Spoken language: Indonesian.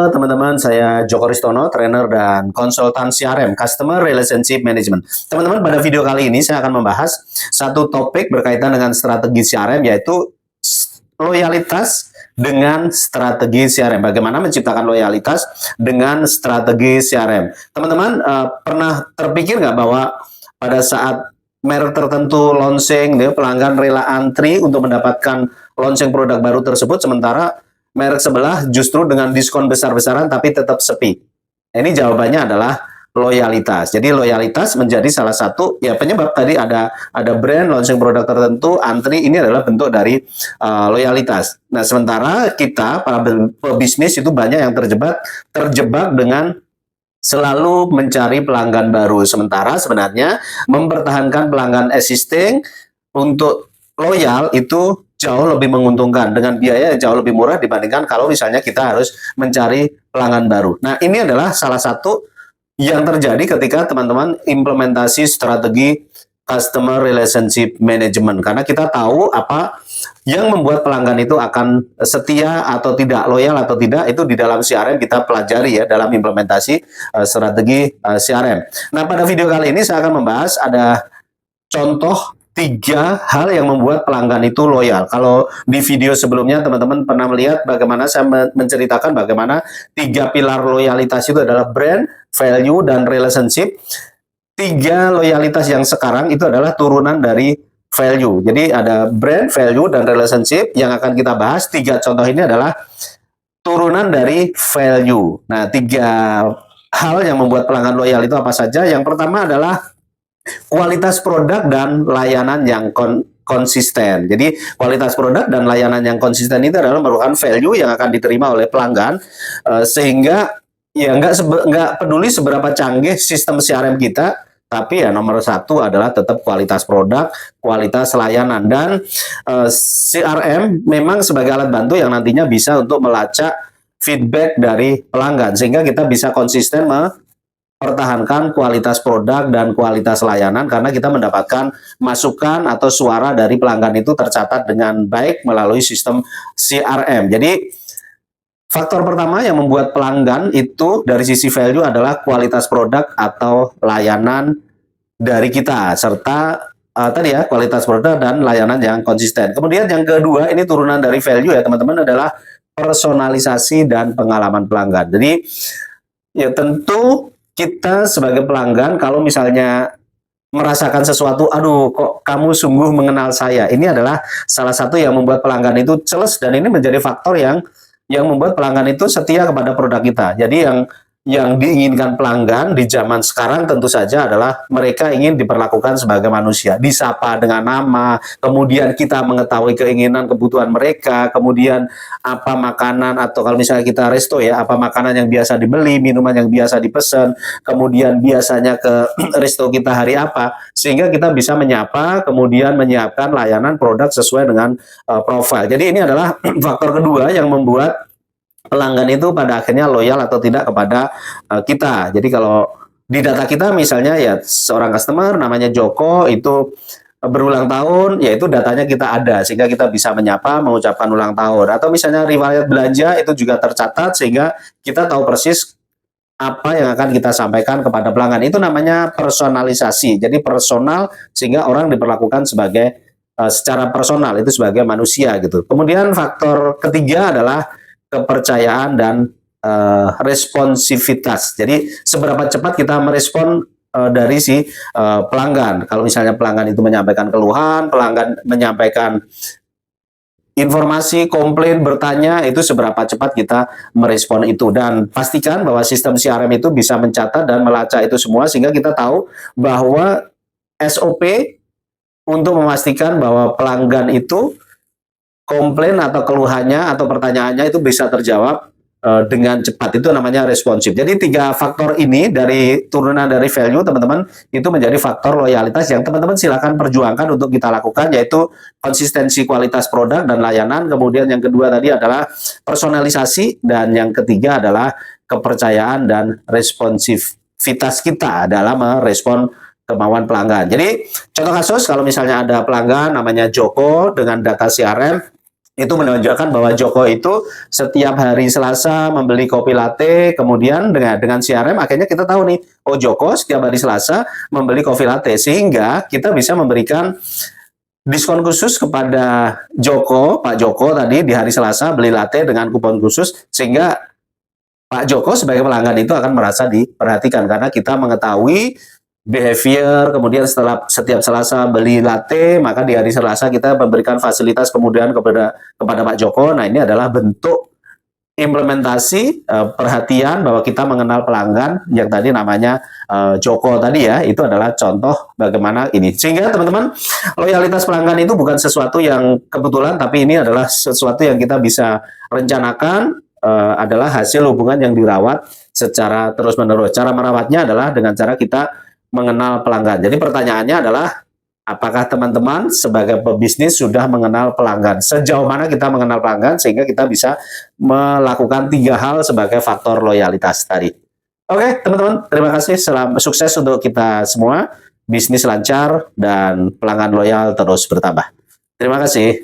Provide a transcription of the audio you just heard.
Halo teman-teman, saya Joko Ristono, trainer dan konsultan CRM, Customer Relationship Management. Teman-teman, pada video kali ini saya akan membahas satu topik berkaitan dengan strategi CRM, yaitu loyalitas dengan strategi CRM. Bagaimana menciptakan loyalitas dengan strategi CRM. Teman-teman, pernah terpikir nggak bahwa pada saat merek tertentu launching, pelanggan rela antri untuk mendapatkan launching produk baru tersebut, sementara merek sebelah justru dengan diskon besar-besaran tapi tetap sepi. Ini jawabannya adalah loyalitas. Jadi loyalitas menjadi salah satu ya penyebab. Tadi ada brand launching produk tertentu antri, ini adalah bentuk dari loyalitas. Nah, sementara kita para pebisnis itu banyak yang terjebak dengan selalu mencari pelanggan baru. Sementara sebenarnya mempertahankan pelanggan existing untuk loyal itu jauh lebih menguntungkan dengan biaya yang jauh lebih murah dibandingkan kalau misalnya kita harus mencari pelanggan baru. Nah, ini adalah salah satu yang terjadi ketika teman-teman implementasi strategi Customer Relationship Management, karena kita tahu apa yang membuat pelanggan itu akan setia atau tidak, loyal atau tidak, itu di dalam CRM kita pelajari ya dalam implementasi strategi CRM. Nah, pada video kali ini saya akan membahas ada contoh 3 hal yang membuat pelanggan itu loyal. Kalau di video sebelumnya teman-teman pernah melihat bagaimana saya menceritakan bagaimana 3 pilar loyalitas itu adalah brand, value, dan relationship. 3 loyalitas yang sekarang itu adalah turunan dari value. Jadi ada brand, value, dan relationship. Yang akan kita bahas 3 contoh ini adalah turunan dari value. Nah, 3 hal yang membuat pelanggan loyal itu apa saja? Yang pertama adalah kualitas produk dan layanan yang konsisten. Jadi kualitas produk dan layanan yang konsisten itu adalah merupakan value yang akan diterima oleh pelanggan, sehingga ya nggak peduli seberapa canggih sistem CRM kita, tapi ya nomor 1 adalah tetap kualitas produk, kualitas layanan. Dan CRM memang sebagai alat bantu yang nantinya bisa untuk melacak feedback dari pelanggan, sehingga kita bisa konsisten pertahankan kualitas produk dan kualitas layanan, karena kita mendapatkan masukan atau suara dari pelanggan itu tercatat dengan baik melalui sistem CRM. Jadi faktor pertama yang membuat pelanggan itu dari sisi value adalah kualitas produk atau layanan dari kita, serta tadi ya kualitas produk dan layanan yang konsisten. Kemudian yang kedua, ini turunan dari value ya teman-teman, adalah personalisasi dan pengalaman pelanggan. Jadi ya tentu kita sebagai pelanggan kalau misalnya merasakan sesuatu, aduh kok kamu sungguh mengenal saya, ini adalah salah satu yang membuat pelanggan itu celes, dan ini menjadi faktor yang membuat pelanggan itu setia kepada produk kita. Jadi yang diinginkan pelanggan di zaman sekarang tentu saja adalah mereka ingin diperlakukan sebagai manusia, disapa dengan nama, kemudian kita mengetahui keinginan, kebutuhan mereka, kemudian apa makanan, atau kalau misalnya kita resto ya, apa makanan yang biasa dibeli, minuman yang biasa dipesan, kemudian biasanya ke resto kita hari apa, sehingga kita bisa menyapa, kemudian menyiapkan layanan produk sesuai dengan profil. Jadi ini adalah faktor kedua yang membuat pelanggan itu pada akhirnya loyal atau tidak kepada kita. Jadi kalau di data kita misalnya ya seorang customer namanya Joko itu berulang tahun, yaitu datanya kita ada sehingga kita bisa menyapa, mengucapkan ulang tahun. Atau misalnya riwayat belanja itu juga tercatat sehingga kita tahu persis apa yang akan kita sampaikan kepada pelanggan. Itu namanya personalisasi. Jadi personal, sehingga orang diperlakukan sebagai secara personal, itu sebagai manusia gitu. Kemudian faktor ketiga adalah kepercayaan dan responsivitas. Jadi seberapa cepat kita merespon dari si pelanggan. Kalau misalnya pelanggan itu menyampaikan keluhan, pelanggan menyampaikan informasi, komplain, bertanya, itu seberapa cepat kita merespon itu. Dan pastikan bahwa sistem CRM itu bisa mencatat dan melacak itu semua, sehingga kita tahu bahwa SOP untuk memastikan bahwa pelanggan itu komplain atau keluhannya atau pertanyaannya itu bisa terjawab dengan cepat. Itu namanya responsif. Jadi 3 faktor ini dari turunan dari value teman-teman itu menjadi faktor loyalitas yang teman-teman silakan perjuangkan untuk kita lakukan, yaitu konsistensi kualitas produk dan layanan. Kemudian yang kedua tadi adalah personalisasi, dan yang ketiga adalah kepercayaan dan responsivitas kita dalam merespon kemauan pelanggan. Jadi contoh kasus, kalau misalnya ada pelanggan namanya Joko dengan data CRM itu menunjukkan bahwa Joko itu setiap hari Selasa membeli kopi latte, kemudian dengan CRM akhirnya kita tahu nih, oh Joko setiap hari Selasa membeli kopi latte, sehingga kita bisa memberikan diskon khusus kepada Pak Joko tadi di hari Selasa beli latte dengan kupon khusus, sehingga Pak Joko sebagai pelanggan itu akan merasa diperhatikan karena kita mengetahui behavior, kemudian setelah setiap Selasa beli latte, maka di hari Selasa kita memberikan fasilitas kemudian kepada Pak Joko. Nah, ini adalah bentuk implementasi perhatian bahwa kita mengenal pelanggan yang tadi namanya Joko tadi ya. Itu adalah contoh bagaimana ini. Sehingga teman-teman, loyalitas pelanggan itu bukan sesuatu yang kebetulan, tapi ini adalah sesuatu yang kita bisa rencanakan, adalah hasil hubungan yang dirawat secara terus-menerus. Cara merawatnya adalah dengan cara kita mengenal pelanggan. Jadi pertanyaannya adalah, apakah teman-teman sebagai pebisnis sudah mengenal pelanggan? Sejauh mana kita mengenal pelanggan sehingga kita bisa melakukan 3 hal sebagai faktor loyalitas tadi. Oke, teman-teman, terima kasih. Sukses untuk kita semua. Bisnis lancar dan pelanggan loyal terus bertambah. Terima kasih.